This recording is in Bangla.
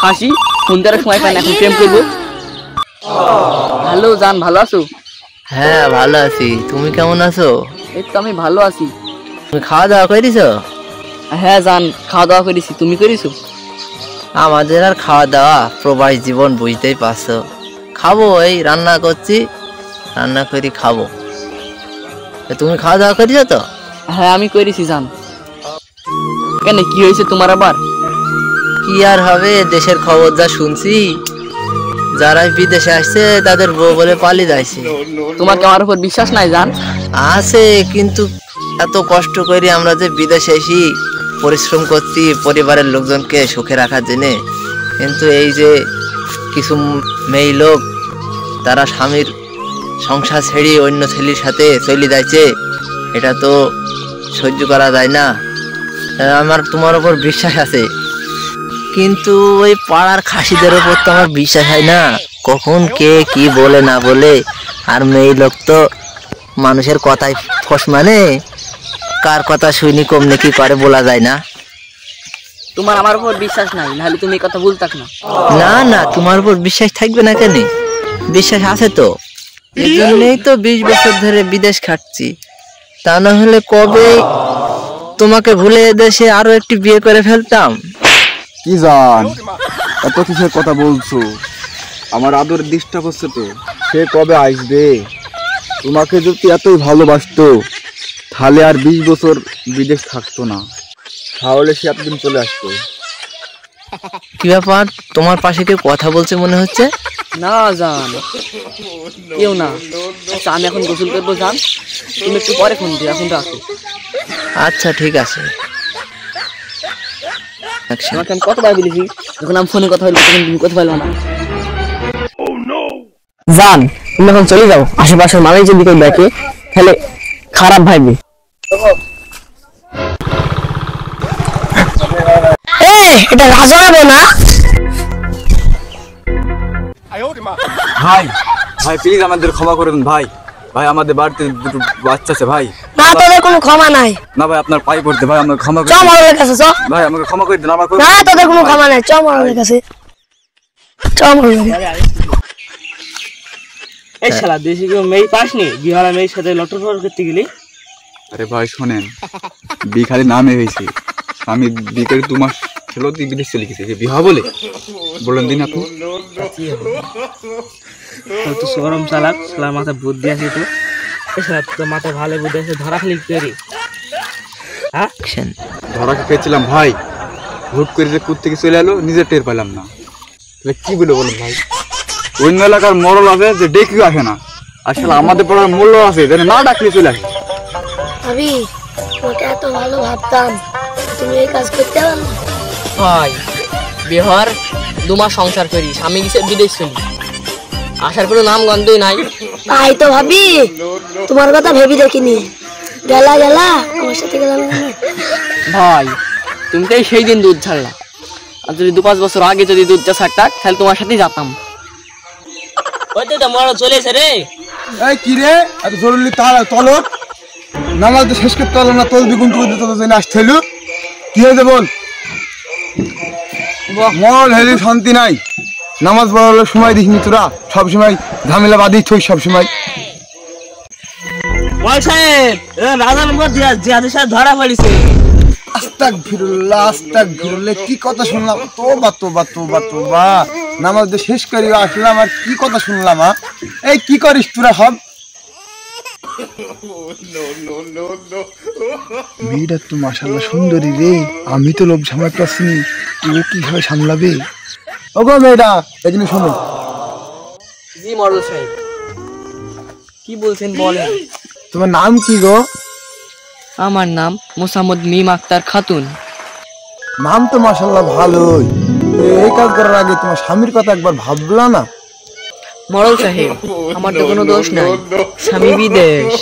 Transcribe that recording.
ফাঁসি ফোন দেওয়ার সময় পাই না, এখন প্রেম করবো। হ্যালো জান, ভালো আছো? হ্যাঁ ভালো আছি, তুমি কেমন আছো? এই তো আমি ভালো আছি। তুমি খাওয়া দাওয়া করেছো? হ্যাঁ জান, খাওয়া দাওয়া করেছি, তুমি করেছো? আমাদের আর খাওয়া দাওয়া, প্রবাসী জীবন বুঝতেই পারছো। খাবো, এই রান্না করছি, রান্না করে খাবো। তুমি খাওয়া দাওয়া করেছো তো? হ্যাঁ আমি করেছি জান। কেন, কি হয়েছে তোমার আবার? কি আর হবে, দেশের খবর যা শুনছি, যারা বিদেশে আসছে তাদের বউ বলে পালিয়ে যাচ্ছে। তোমার কি আমার উপর বিশ্বাস নাই জান? আছে, কিন্তু এত কষ্ট করে আমরা যে বিদেশে এসি, পরিশ্রম করছি পরিবারের লোকজনকে সুখে রাখার জন্যে, কিন্তু এই যে কিছু মেয়ে লোক তারা স্বামীর সংসার ছেড়ে অন্য ছেলের সাথে চলে যাচ্ছে, এটা তো সহ্য করা যায় না। আমার তোমার উপর বিশ্বাস আছে, কিন্তু ওই পাড়ার খাসিদের উপর তো আমার বিশ্বাস হয় না, কখন কে কি বলে না বলে। আর মেয়ে লোক তো মানুষের কথায় ফস, মানে কার কথা শুনি কমনে কি করে বলা যায় না। তোমার আমার উপর বিশ্বাস নাই, নাহলে তুমি এই কথা বলতাক না। না না, তোমার উপর বিশ্বাস থাকবে না কেন? বিশ্বাস আছে তো, এই জন্যই তো 20 বছর ধরে বিদেশ খাটছি। তা না হলে কবে তোমাকে ভুলে দেশে আরো একটি বিয়ে করে ফেলতাম। কি জান, এত কিসের কথা বলছো? আমার আদর ডিস্টার্ব হচ্ছে তো। সে কবে আসবে? তোমাকে যদি এতই ভালোবাসতো তাহলে আর 20 বছর বিদেশ থাকতো না, তাহলে সে এতদিন চলে আসতো। কি ব্যাপার, তোমার পাশে কেউ কথা বলছে মনে হচ্ছে? না জান, কেউ না। আচ্ছা আমি এখন গোসল করবো জান, তুমি একটু পরে ফোন দিও, এখন রাখো। আচ্ছা ঠিক আছে। তোমাকে আমি কতবার বলেছি, যখন আমি ফোনে কথা বলবো তখন তুমি কথা বলবো না। জান তুমি এখন চলে যাও, আশেপাশের মানুষ যদি কেউ দেখে তাহলে খারাপ ভাববে। এটা রাজা হবে না। ভাই ভাই প্লিজ আমাদের ক্ষমা করে দিন ভাই। ভাই আমাদের বাড়িতে দুটো বাচ্চা আছে ভাই। না তোদের কোনো ক্ষমা নাই। না ভাই আপনার পায়ে পড়তে ভাই, আমাকে ক্ষমা করে চ দিন মরলের কাছে চ। ভাই, আমাকে ক্ষমা করে দিন। আমাকে না তোদের কোনো ক্ষমা নাই, চ মরলের কাছে, চ মরলের। এই শালা দেশে কেউ মেয়ে পাসনি, বিহারা মেয়ের সাথে লটর করতে গেলি। আরে ভাই শোনেন, বি খালি নামে হয়েছে, আমি বিকের 2 মাস ছিল তুই বিদেশ চলে গেছে, যে বিবাহ বলে বলেন দিন আপনি। তো সরম চালাক, শালার মাথা বুদ্ধি আছে তো। এই শালা তো মাথায় ভালো বুদ্ধি আছে, ধরা খালি করি। হ্যাঁ ধরা খেয়েছিলাম ভাই, হুট করে যে কুত থেকে চলে এলো, নিজে টের পেলাম না। তাহলে কি বলে বলুন ভাই, অন্য এলাকার মরল আছে যে ডেকেও আসে না, আসলে আমাদের পড়ার মূল্য আছে যেন না ডাকলে চলে আসে। ভাবি তোমাকে এত ভালো ভাবতাম, তুমি এই কাজ করতে পারো? ভাই বিহার 2 মাস সংসার করি, স্বামী গেছে বিদেশ চলি, আসার কোনো নাম গন্ধই নাই। তাই তো ভাবি, তোমার কথা ভেবে দেখিনি। গেলা গেলা আমার সাথে গেলাম। ভাই তুমি তো সেই দিন দুধ ছাড়লা, আর যদি 2-5 বছর আগে যদি দুধটা ছাড়তাক তাহলে তোমার সাথেই যেতাম। ওই তো মরা চলে এসে রে। এই কি রে, এত জরুরি তলব নামাজ তো শেষ করতে পারলাম না, তোর দ্বিগুণ করে দিতে জন্য আসতে হলো। কি হয়েছে বল? মরল হেলি শান্তি নাই, নামাজ পড়ার সময় দেখিনি তোরা, সবসময় ঝামেলা বাঁধিস তুই সবসময়। ধরা পড়েছে। আস্তাগফিরুল্লাহ আস্তাগফিরুল্লাহ, কি কথা শুনলাম, তোবা তোবা তোবা তোবা। নামাজ তো শেষ করি আসলাম, আর কি কথা শুনলাম। এই কি করিস তোরা সব? মেয়েটা তো মাশাআল্লাহ সুন্দরী রে, আমি তো লোভ সামলাতে পারছি না, ও কিভাবে সামলাবে? ওগো মেয়েটা এখানে শোনো। জি মরল সাহেব, কি বলছেন বলেন। তোমার নাম কি গো? আমার নাম মোসাম্মদ মিম আক্তার খাতুন। নাম তো মাশাআল্লাহ ভালোই, এই কাজ করার আগে তোমার স্বামীর কথা একবার ভাবলা না? মরল সাহেব আমার তো কোনো দোষ নাই, স্বামী বিদেশ।